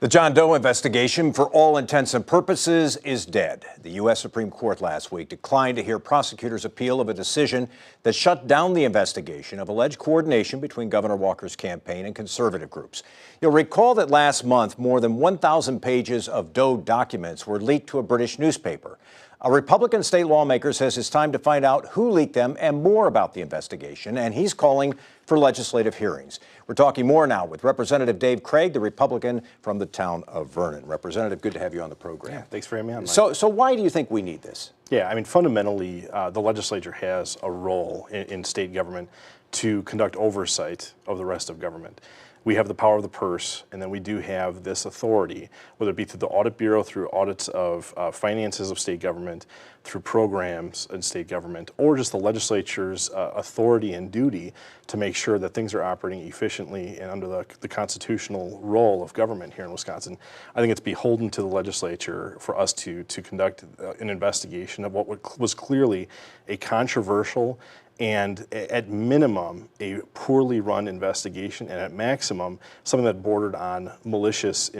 The John Doe investigation, for all intents and purposes, is dead. The U.S. Supreme Court last week declined to hear prosecutors' appeal of a decision that shut down the investigation of alleged coordination between Governor Walker's campaign and conservative groups. You'll recall that last month, more than 1,000 pages of Doe documents were leaked to a British newspaper. A Republican state lawmaker says it's time to find out who leaked them and more about the investigation, and he's calling for legislative hearings. We're talking more now with Representative Dave Craig, the Republican from the town of Vernon. Representative, good to have you on the program. Yeah, thanks for having me on, Mike. So why do you think we need this? Yeah, I mean, fundamentally, the legislature has a role in state government to conduct oversight of the rest of government. We have the power of the purse, and then we do have this authority, whether it be through the Audit Bureau, through audits of finances of state government, through programs in state government, or just the legislature's authority and duty to make sure that things are operating efficiently and under the constitutional role of government here in Wisconsin. I think it's beholden to the legislature for us to conduct an investigation of what was clearly a controversial and at minimum a poorly run investigation, and at maximum something that bordered on malicious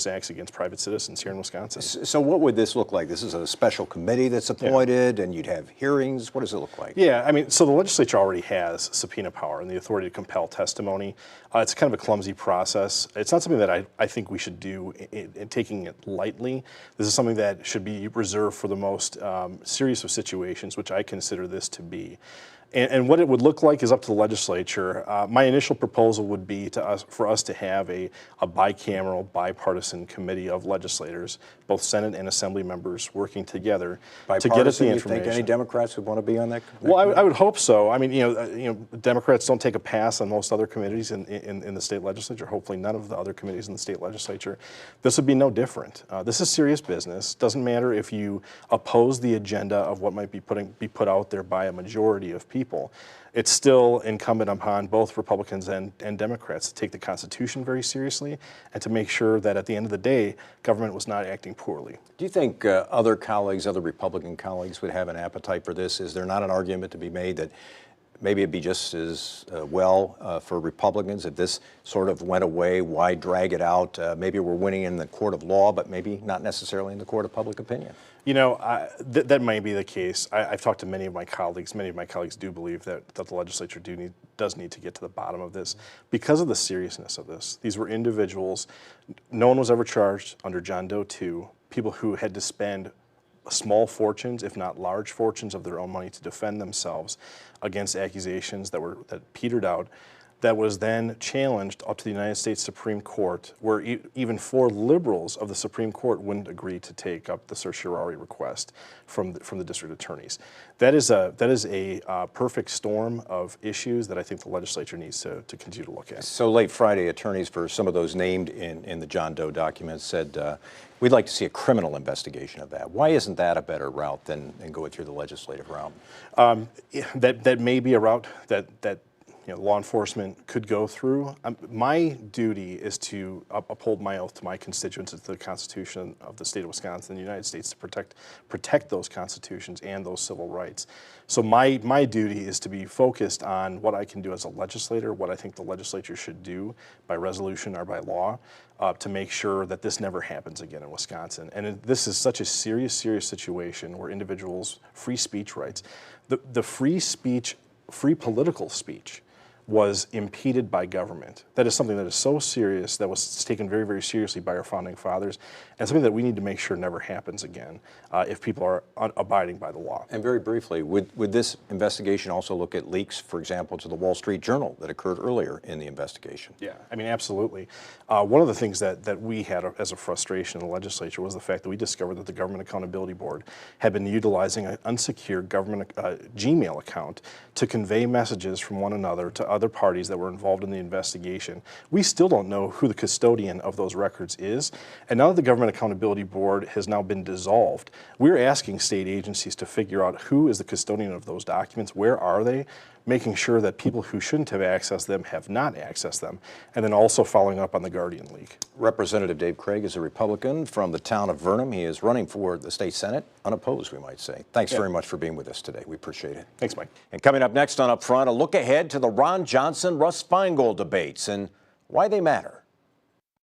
acts against private citizens here in Wisconsin. So what would this look like? This is a special committee that's appointed, and you'd have hearings. What does it look like? Yeah, I mean, so the legislature already has subpoena power and the authority to compel testimony. It's kind of a clumsy process. It's not something that I think we should do in taking it lightly. This is something that should be reserved for the most serious of situations, which I consider this to be. And what it would look like is up to the legislature. My initial proposal would be for us to have a bicameral, bipartisan committee of legislators, both Senate and Assembly members, working together to get us the information. You think any Democrats would want to be on that committee? Well, I would hope so. I mean, Democrats don't take a pass on most other committees in the state legislature. Hopefully, none of the other committees in the state legislature. This would be no different. This is serious business. Doesn't matter if you oppose the agenda of what might be put out there by a majority of people. It's still incumbent upon both Republicans and Democrats to take the Constitution very seriously and to make sure that at the end of the day, government was not acting poorly. Do you think other Republican colleagues would have an appetite for this? Is there not an argument to be made that maybe it'd be just as well for Republicans if this sort of went away? Why drag it out? Maybe we're winning in the court of law, but maybe not necessarily in the court of public opinion. You know, that might be the case. I've talked to many of my colleagues. Many of my colleagues do believe that the legislature does need to get to the bottom of this because of the seriousness of this. These were individuals. No one was ever charged under John Doe 2, people who had to spend small fortunes, if not large fortunes, of their own money to defend themselves against accusations that petered out, that was then challenged up to the United States Supreme Court, where even 4 liberals of the Supreme Court wouldn't agree to take up the certiorari request from the district attorneys. That is a perfect storm of issues that I think the legislature needs to continue to look at. So late Friday, attorneys for some of those named in the John Doe documents said, we'd like to see a criminal investigation of that. Why isn't that a better route than going through the legislative route? That may be a route that law enforcement could go through. My duty is to uphold my oath to my constituents, to the Constitution of the state of Wisconsin and the United States, to protect those constitutions and those civil rights. So my duty is to be focused on what I can do as a legislator, what I think the legislature should do by resolution or by law to make sure that this never happens again in Wisconsin. And this is such a serious situation where individuals' free speech rights, the free political speech was impeded by government. That is something that is so serious, that was taken very, very seriously by our founding fathers, and something that we need to make sure never happens again if people are abiding by the law. And very briefly, would this investigation also look at leaks, for example, to the Wall Street Journal that occurred earlier in the investigation? Yeah, I mean, absolutely. One of the things that we had as a frustration in the legislature was the fact that we discovered that the Government Accountability Board had been utilizing an unsecured government Gmail account to convey messages from one another to other parties that were involved in the investigation. We still don't know who the custodian of those records is, and now that the Government Accountability Board has now been dissolved, we're asking state agencies to figure out who is the custodian of those documents, where are they, making sure that people who shouldn't have accessed them have not accessed them, and then also following up on the Guardian leak. Representative Dave Craig is a Republican from the town of Vernon. He is running for the state Senate, unopposed, we might say. Thanks very much for being with us today. We appreciate it. Thanks, Mike. And coming up next on Up Front, a look ahead to the Ron Johnson-Russ Feingold debates and why they matter.